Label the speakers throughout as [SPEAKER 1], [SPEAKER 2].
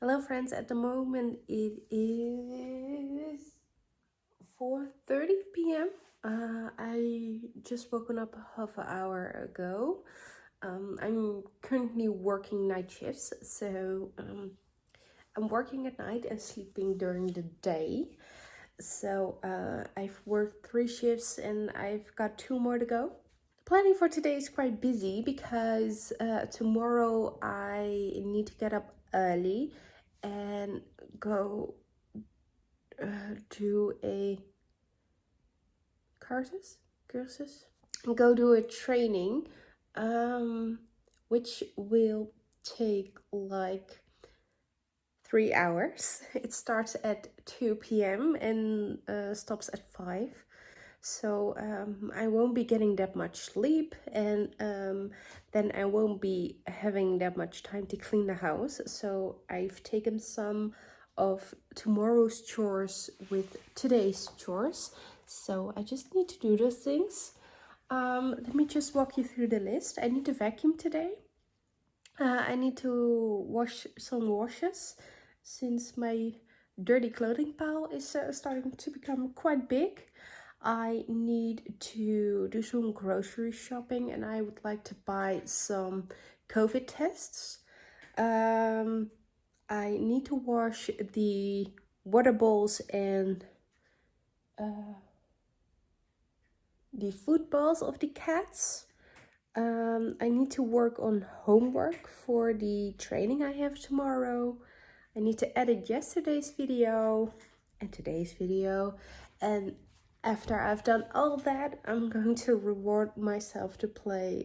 [SPEAKER 1] Hello friends, at the moment it is 4:30 p.m. I just woken up half an hour ago. I'm currently working night shifts, so I'm working at night and sleeping during the day. So I've worked 3 shifts and I've got 2 more to go. Planning for today is quite busy because tomorrow I need to get up early and go do a cursus go do a training, which will take like 3 hours. It starts at 2 p.m. and stops at 5. So I won't be getting that much sleep, and then I won't be having that much time to clean the house. So I've taken some of tomorrow's chores with today's chores. So I just need to do those things. Let me just walk you through the list. I need to vacuum today. I need to wash some washes since my dirty clothing pile is starting to become quite big. I need to do some grocery shopping and I would like to buy some COVID tests. I need to wash the water bowls and the food bowls of the cats. I need to work on homework for the training I have tomorrow. I need to edit yesterday's video and today's video, and after I've done all that, I'm going to reward myself to play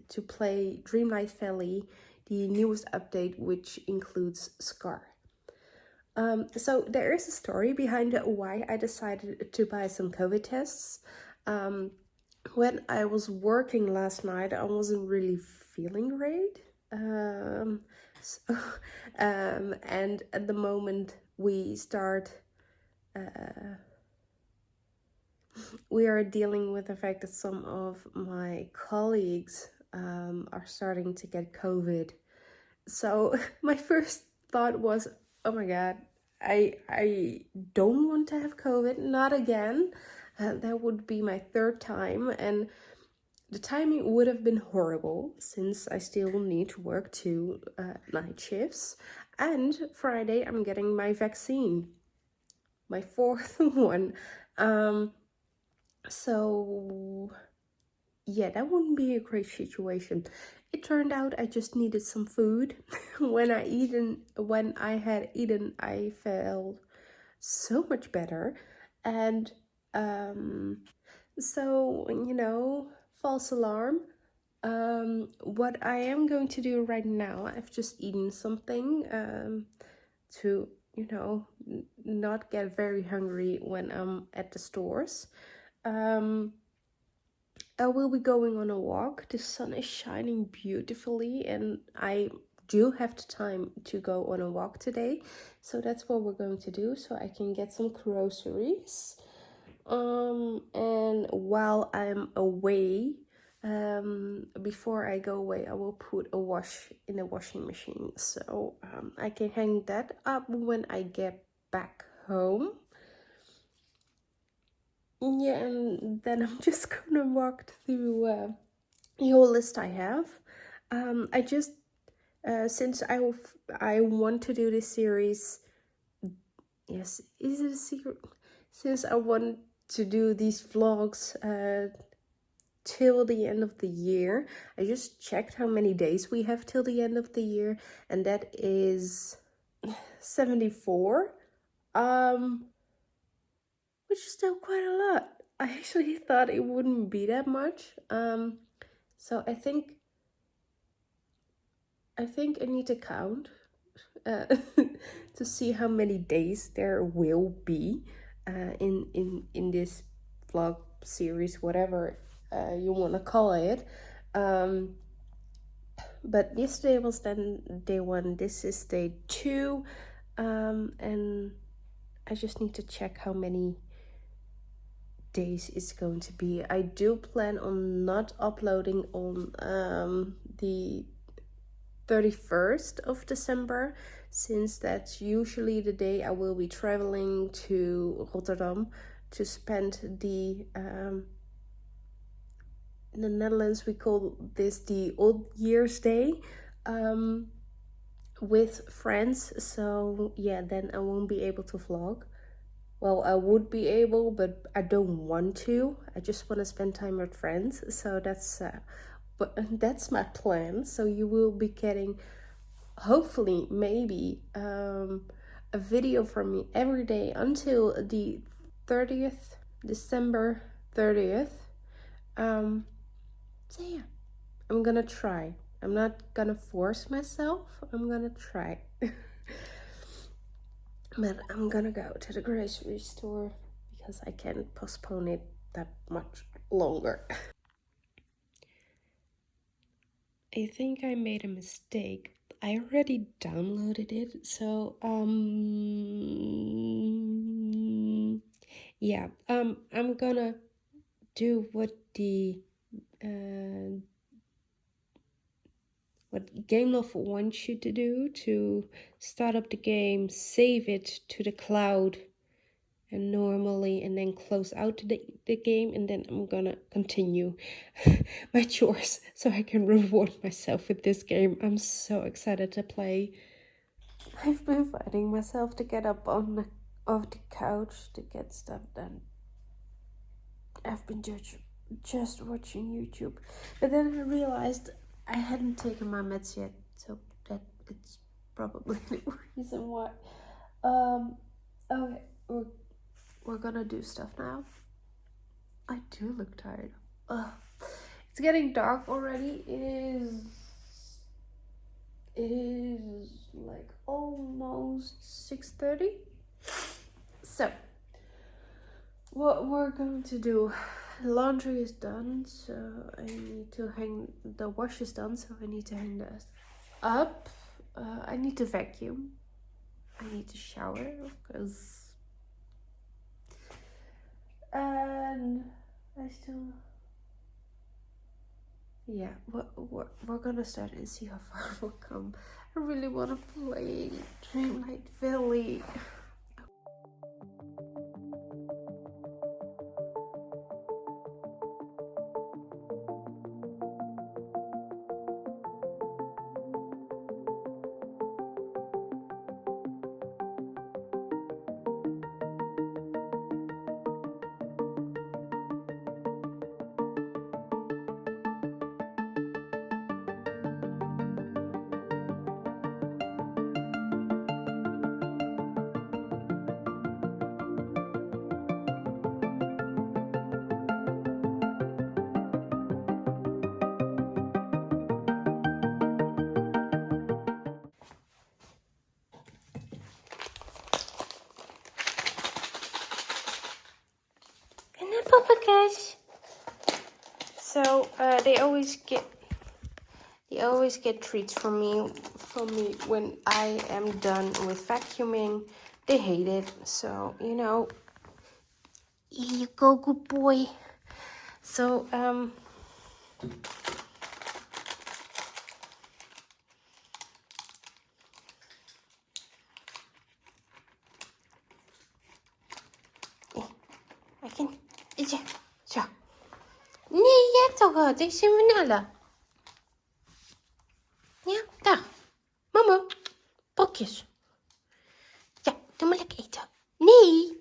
[SPEAKER 1] Dreamlight Valley, the newest update, which includes Scar. So there is a story behind why I decided to buy some COVID tests. When I was working last night, I wasn't really feeling great. And at the moment we are dealing with the fact that some of my colleagues are starting to get COVID. So my first thought was, oh my god, I don't want to have COVID, not again. That would be my 3rd time, and the timing would have been horrible since I still need to work 2 night shifts. And Friday I'm getting my vaccine, my 4th one. So yeah, that wouldn't be a great situation. It turned out I just needed some food. When I had eaten, I felt so much better. And so, false alarm. What I am going to do right now, I've just eaten something to, not get very hungry when I'm at the stores. I will be going on a walk. The sun is shining beautifully and I do have the time to go on a walk today. So that's what we're going to do, so I can get some groceries. And while I'm away, before I go away, I will put a wash in the washing machine. So I can hang that up when I get back home. Yeah, and then I'm just gonna walk through the whole list I have. I just since I want to do this series. Yes, is it a secret? Since I want to do these vlogs till the end of the year, I just checked how many days we have till the end of the year, and that is 74. Which is still quite a lot. I actually thought it wouldn't be that much. So I think I need to count to see how many days there will be in this vlog series, whatever you want to call it. But yesterday was then day 1. This is day 2, and I just need to check how many days it's going to be. I do plan on not uploading on the 31st of December, since that's usually the day I will be traveling to Rotterdam to spend the in the Netherlands we call this the Old Year's Day with friends. So yeah, then I won't be able to vlog. Well, I would be able, but I don't want to. I just want to spend time with friends. So that's my plan. So you will be getting, hopefully, maybe a video from me every day until the 30th, December 30th. So yeah, I'm gonna try. I'm not gonna force myself. I'm gonna try. But I'm gonna go to the grocery store because I can't postpone it that much longer. I think I made a mistake. I already downloaded it, so yeah, I'm gonna do what Game Lover wants you to do, to start up the game, save it to the cloud and then close out the game, and then I'm gonna continue my chores so I can reward myself with this game. I'm so excited to play. I've been fighting myself to get up off the couch to get stuff done. I've been just watching YouTube, but then I realized I hadn't taken my meds yet, so that it's probably the reason why. Okay, we're gonna do stuff now. I do look tired. It's getting dark already. It is like almost 6:30. So what we're going to do, laundry is done, so I need to hang, the wash is done, so I need to hang that up. I need to vacuum. I need to shower, because and I still, yeah, we're gonna start and see how far we'll come. I really want to play Dreamlight Valley. Papakas. So they always get treats from me when I am done with vacuuming. They hate it, so you know. Here you go, good boy. So I can. Zo. Nee, je hebt al gehad. Ik zie vanilla. Ja, daar. Mama, brokjes. Ja, doe maar lekker eten. Nee,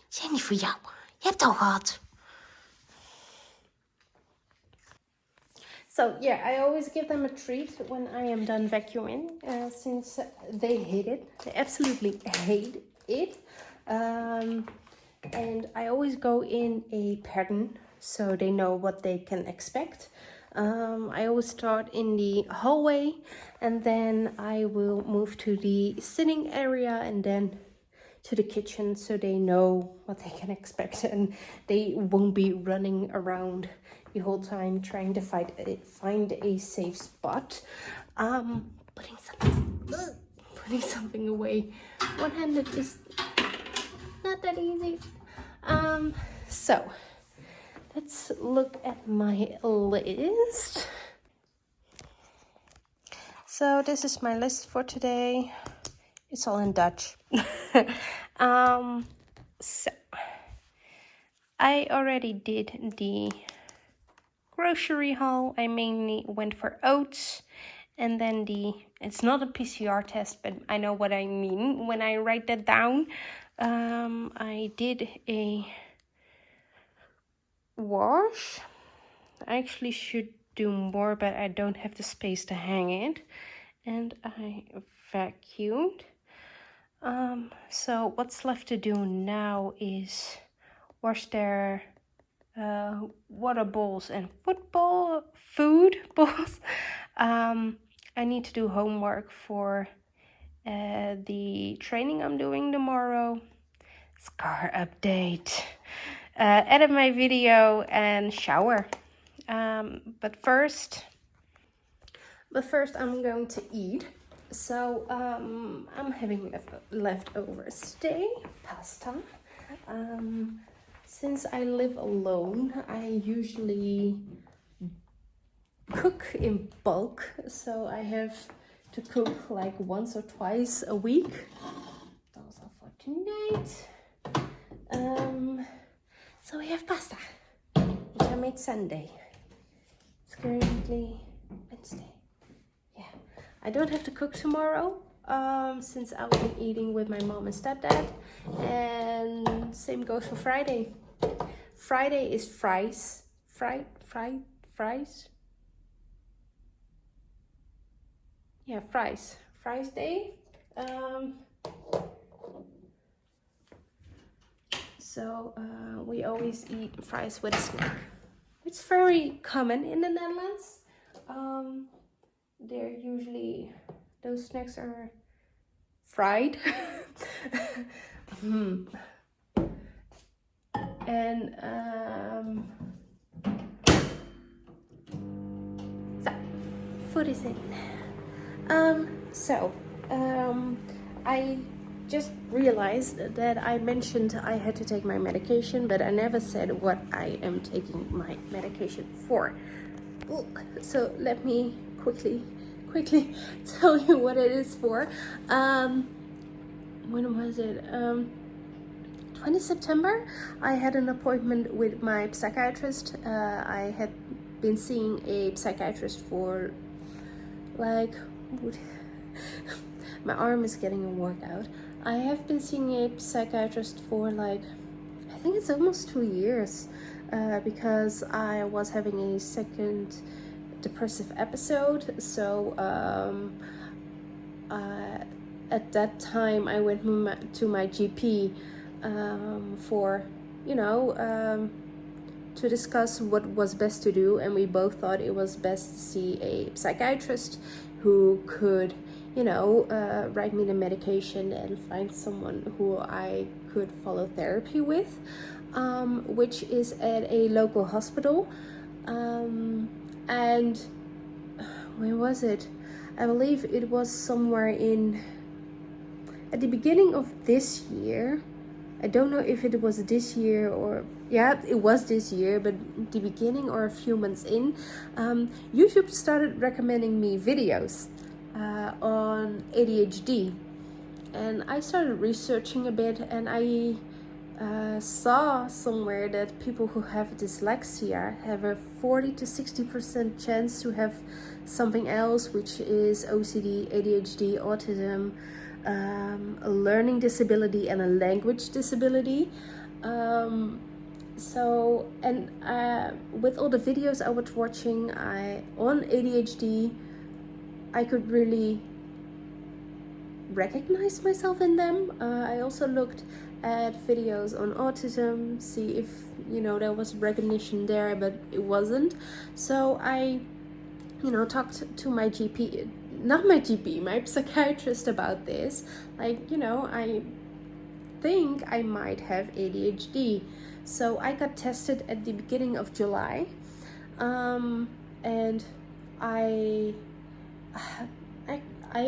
[SPEAKER 1] zijn niet voor jou. Je hebt al gehad. So yeah, I always give them a treat when I am done vacuuming, since they hate it. They absolutely hate it. And I always go in a pattern so they know what they can expect. I always start in the hallway, and then I will move to the sitting area and then to the kitchen, so they know what they can expect and they won't be running around the whole time trying to find a safe spot. Putting something away one-handed is not that easy. So let's look at my list. So this is my list for today. It's all in Dutch. So I already did the grocery haul. I mainly went for oats, and then it's not a PCR test, but I know what I mean when I write that down. I did a wash. I actually should do more, but I don't have the space to hang it. And I vacuumed. So what's left to do now is wash their water bowls and food bowls. I need to do homework for the training I'm doing tomorrow. Scar update. Edit my video and shower. But first I'm going to eat. So I'm having leftovers today, pasta. Since I live alone, I usually cook in bulk, so I have to cook like once or twice a week. Those are for tonight. So we have pasta, which I made Sunday. It's currently Wednesday. Yeah, I don't have to cook tomorrow, since I'll be eating with my mom and stepdad, and same goes for Friday. Friday is fries. Yeah, fries day. So we always eat fries with a snack. It's very common in the Netherlands. They're usually, those snacks are fried. And so food is in. I just realized that I mentioned I had to take my medication, but I never said what I am taking my medication for. So let me quickly tell you what it is for. When was it? 20 September, I had an appointment with my psychiatrist. I had been seeing a psychiatrist for like, my arm is getting a workout. I have been seeing a psychiatrist for like, I think it's almost 2 years, because I was having a second depressive episode. So at that time I went to my GP for, to discuss what was best to do, and we both thought it was best to see a psychiatrist who could, write me the medication and find someone who I could follow therapy with, which is at a local hospital. And when was it? I believe it was somewhere at the beginning of this year. I don't know if it was this year or, yeah, it was this year, but the beginning or a few months in, YouTube started recommending me videos on ADHD. And I started researching a bit, and I saw somewhere that people who have dyslexia have a 40 to 60% chance to have something else, which is OCD, ADHD, autism, a learning disability, and a language disability. With all the videos I was watching on ADHD, I could really recognize myself in them. I also looked at videos on autism, see if there was recognition there, but it wasn't. So I talked to my GP, not my GP, my psychiatrist about this. I think I might have ADHD. So I got tested at the beginning of July, and I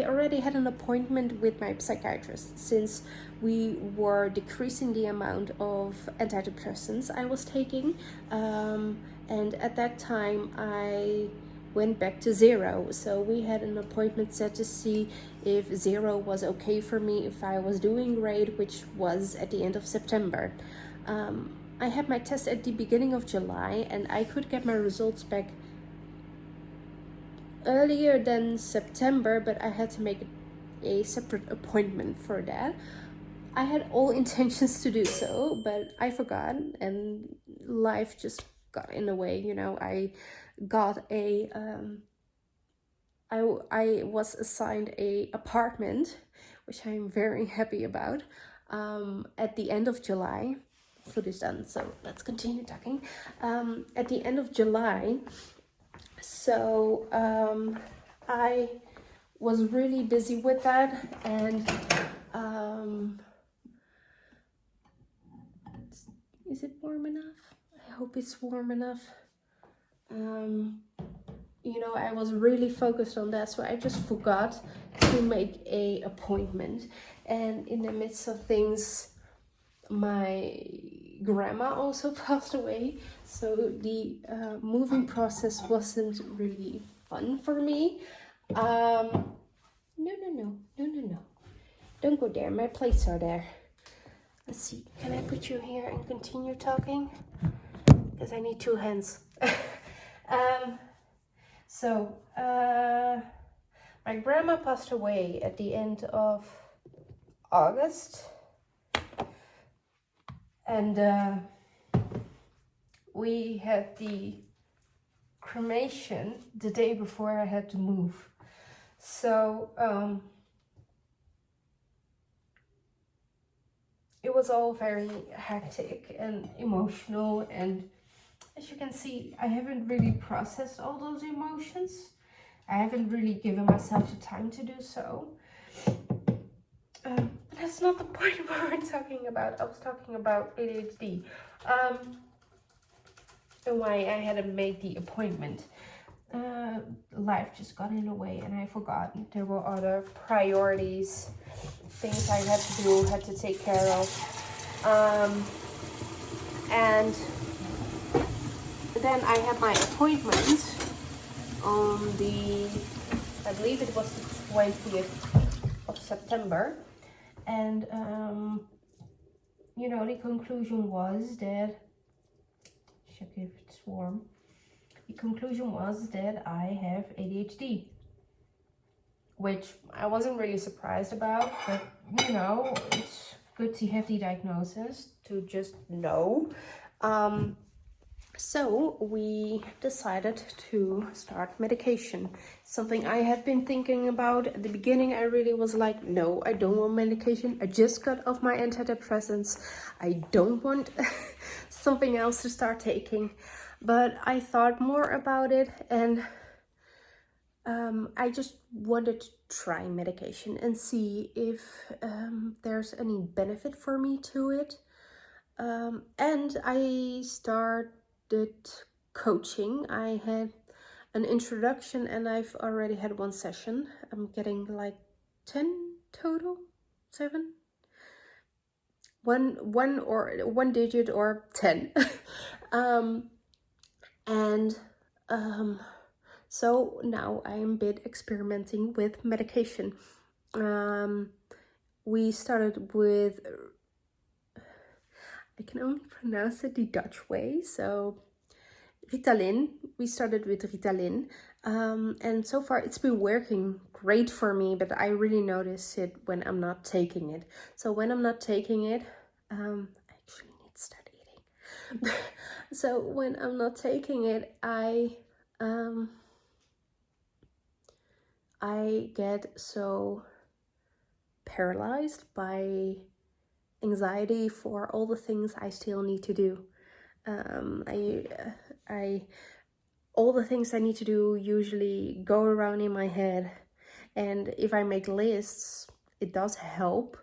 [SPEAKER 1] already had an appointment with my psychiatrist, since we were decreasing the amount of antidepressants I was taking, and at that time I went back to 0. So we had an appointment set to see if 0 was okay for me, if I was doing great, which was at the end of September. I had my test at the beginning of July, and I could get my results back earlier than September, but I had to make a separate appointment for that. I had all intentions to do so, but I forgot, and life just got in the way. You know, I got a I was assigned a apartment, which I'm very happy about, at the end of July. Food is done, so let's continue talking. At the end of July, so I was really busy with that, and is it warm enough? I hope it's warm enough. You know, I was really focused on that, so I just forgot to make a appointment. And in the midst of things, my grandma also passed away, so the moving process wasn't really fun for me. No, don't go there, my plates are there. Let's see, can I put you here and continue talking? Because I need 2 hands. My grandma passed away at the end of August, and we had the cremation the day before I had to move. So it was all very hectic and emotional, and as you can see, I haven't really processed all those emotions. I haven't really given myself the time to do so. But that's not the point we were talking about. I was talking about ADHD. And why I hadn't made the appointment. Life just got in the way, and I forgot. There were other priorities, things I had to do, had to take care of. And then I had my appointment on I believe it was the 20th of September. And, you know, the conclusion was that, check if it's warm. The conclusion was that I have ADHD, which I wasn't really surprised about, but, you know, it's good to have the diagnosis, to just know. So we decided to start medication. Something I had been thinking about. At the beginning, I really was like, no, I don't want medication. I just got off my antidepressants. I don't want something else to start taking. But I thought more about it, and I just wanted to try medication and see if there's any benefit for me to it. And I started coaching. I had an introduction, and I've already had 1 session. I'm getting like 10 total, 7, one digit or 10. So now I'm a bit experimenting with medication. We started with, I can only pronounce it the Dutch way, so Ritalin. We started with Ritalin, and so far it's been working great for me, but I really notice it when I'm not taking it. So when I'm not taking it, I actually need to start eating. So when I'm not taking it, I get so paralyzed by anxiety for all the things I still need to do. All the things I need to do usually go around in my head, and if I make lists, it does help,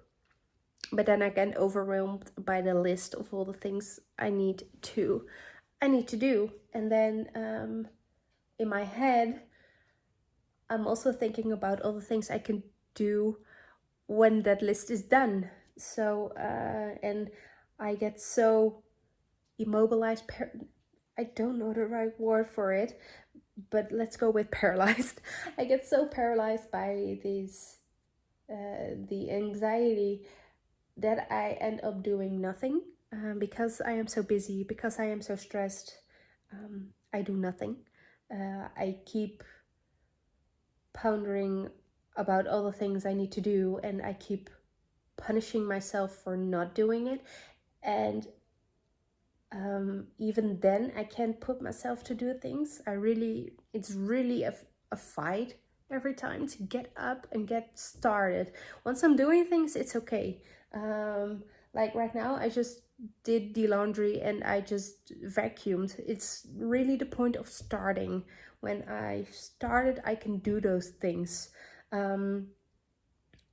[SPEAKER 1] but then I get overwhelmed by the list of all the things I need to do, and then in my head I'm also thinking about all the things I can do when that list is done. So and I get so immobilized, I don't know the right word for it, but let's go with paralyzed. I get so paralyzed by this, the anxiety, that I end up doing nothing, because I am so busy, because I am so stressed. I do nothing. I keep pondering about all the things I need to do, and I keep punishing myself for not doing it. And even then, I can't put myself to do things. It's really a fight every time to get up and get started. Once I'm doing things, it's okay. Like right now, I just did the laundry and I just vacuumed. It's really the point of starting. When I started, I can do those things. And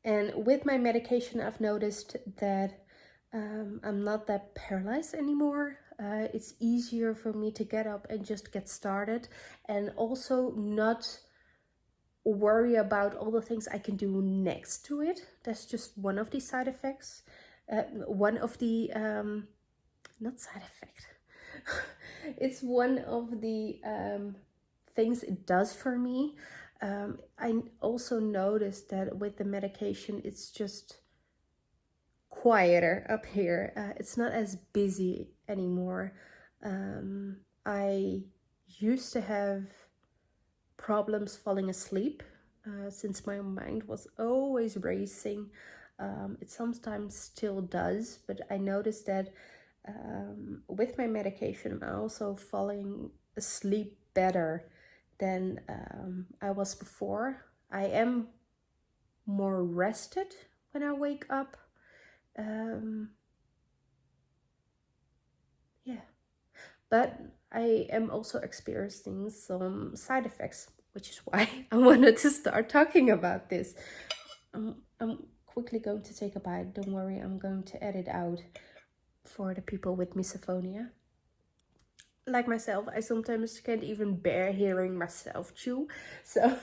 [SPEAKER 1] with my medication, I've noticed that I'm not that paralyzed anymore. It's easier for me to get up and just get started, and also not worry about all the things I can do next to it. That's just one of the side effects. One of the, not side effect, it's one of the things it does for me. I also noticed that with the medication, it's just quieter up here. It's not as busy anymore. I used to have problems falling asleep, since my mind was always racing. It sometimes still does, but I noticed that with my medication, I'm also falling asleep better than I was before. I am more rested when I wake up. Yeah, but I am also experiencing some side effects, which is why I wanted to start talking about this. I'm quickly going to take a bite. Don't worry, I'm going to edit out for the people with misophonia. Like myself, I sometimes can't even bear hearing myself chew. So,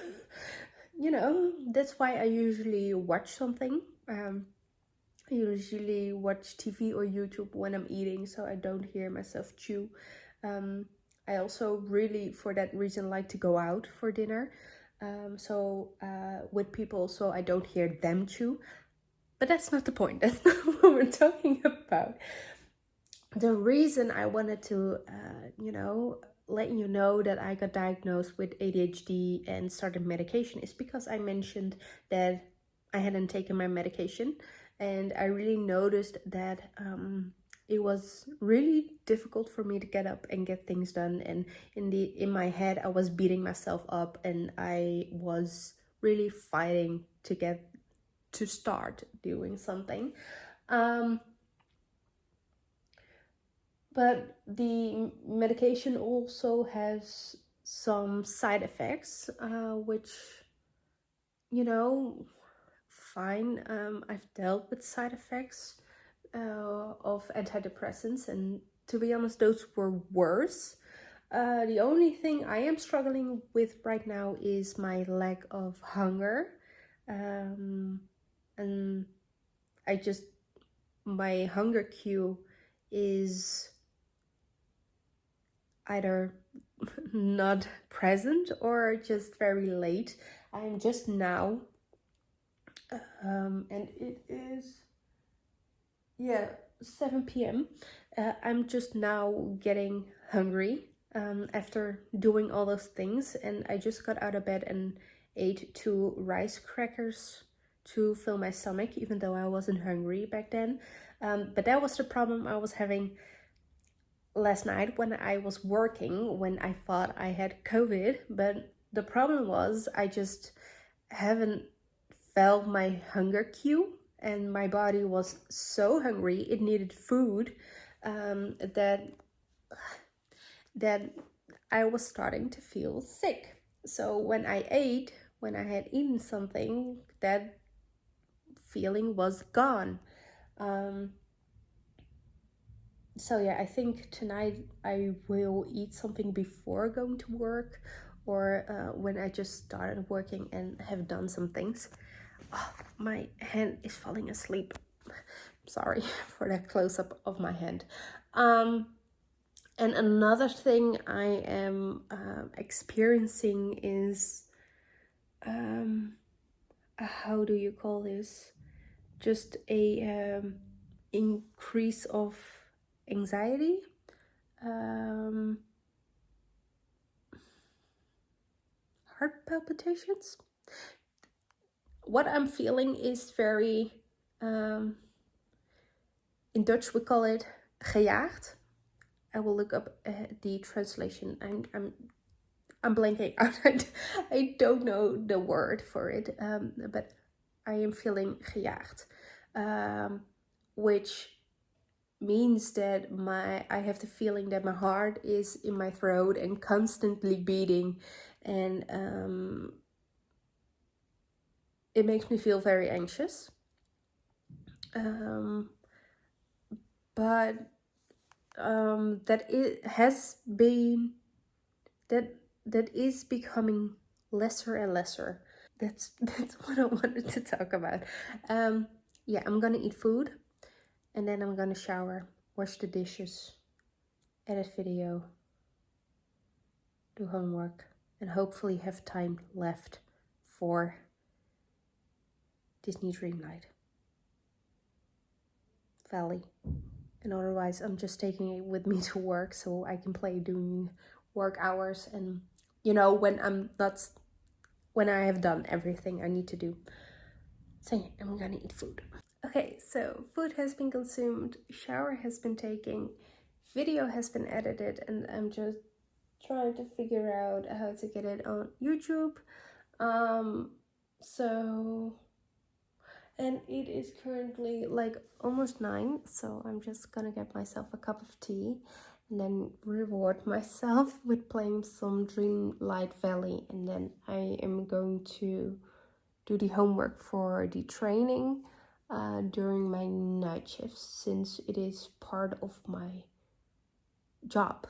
[SPEAKER 1] that's why I usually watch something. I usually watch TV or YouTube when I'm eating, so I don't hear myself chew. I also really, for that reason, like to go out for dinner. With people, so I don't hear them chew. But that's not the point. That's not what we're talking about. The reason I wanted to, let you know that I got diagnosed with ADHD and started medication is because I mentioned that I hadn't taken my medication, and I really noticed that it was really difficult for me to get up and get things done. And in my head, I was beating myself up, and I was really fighting to start doing something. But the medication also has some side effects, which, fine. I've dealt with side effects of antidepressants, and to be honest, those were worse. The only thing I am struggling with right now is my lack of hunger. And my hunger cue is either not present or just very late. I'm just now, and it is, 7 p.m. I'm just now getting hungry after doing all those things, and I just got out of bed and ate 2 rice crackers to fill my stomach, even though I wasn't hungry back then. But that was the problem I was having last night when I was working, when I thought I had COVID. But the problem was I just haven't felt my hunger cue, and my body was so hungry, it needed food, that I was starting to feel sick. So when I had eaten something, that feeling was gone. So yeah, I think tonight I will eat something before going to work, or when I just started working and have done some things. Oh, my hand is falling asleep. Sorry for that close-up of my hand. And another thing I am experiencing is, how do you call this? Just a increase of anxiety. Heart palpitations. What I'm feeling is very, in Dutch we call it gejaagd. I will look up the translation. I'm blanking out. I don't know the word for it, but I am feeling gejaagd, which means that I have the feeling that my heart is in my throat and constantly beating, and it makes me feel very anxious. But that it has been that is becoming lesser and lesser. That's what I wanted to talk about. Yeah, I'm gonna eat food, and then I'm gonna shower, wash the dishes, edit video, do homework, and hopefully have time left for Disney Dreamlight Valley. And otherwise, I'm just taking it with me to work so I can play during work hours, and you know, when I have done everything I need to do. So yeah, I'm gonna eat food. Okay, so food has been consumed, shower has been taken, video has been edited, and I'm just trying to figure out how to get it on YouTube. And it is currently like almost 9, so I'm just gonna get myself a cup of tea and then reward myself with playing some Dreamlight Valley, and then I am going to do the homework for the training during my night shifts, since it is part of my job.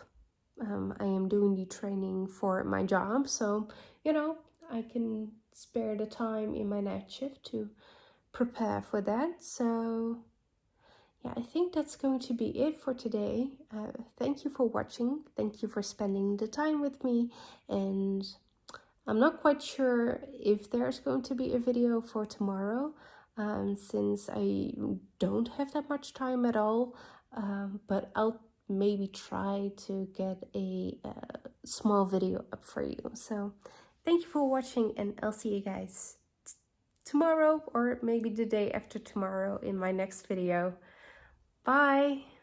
[SPEAKER 1] I am doing the training for my job, so you know, I can spare the time in my night shift to prepare for that. So yeah, I think that's going to be it for today. Thank you for watching. Thank you for spending the time with me, and I'm not quite sure if there's going to be a video for tomorrow, since I don't have that much time at all, but I'll maybe try to get a small video up for you. So thank you for watching, and I'll see you guys tomorrow, or maybe the day after tomorrow, in my next video. Bye!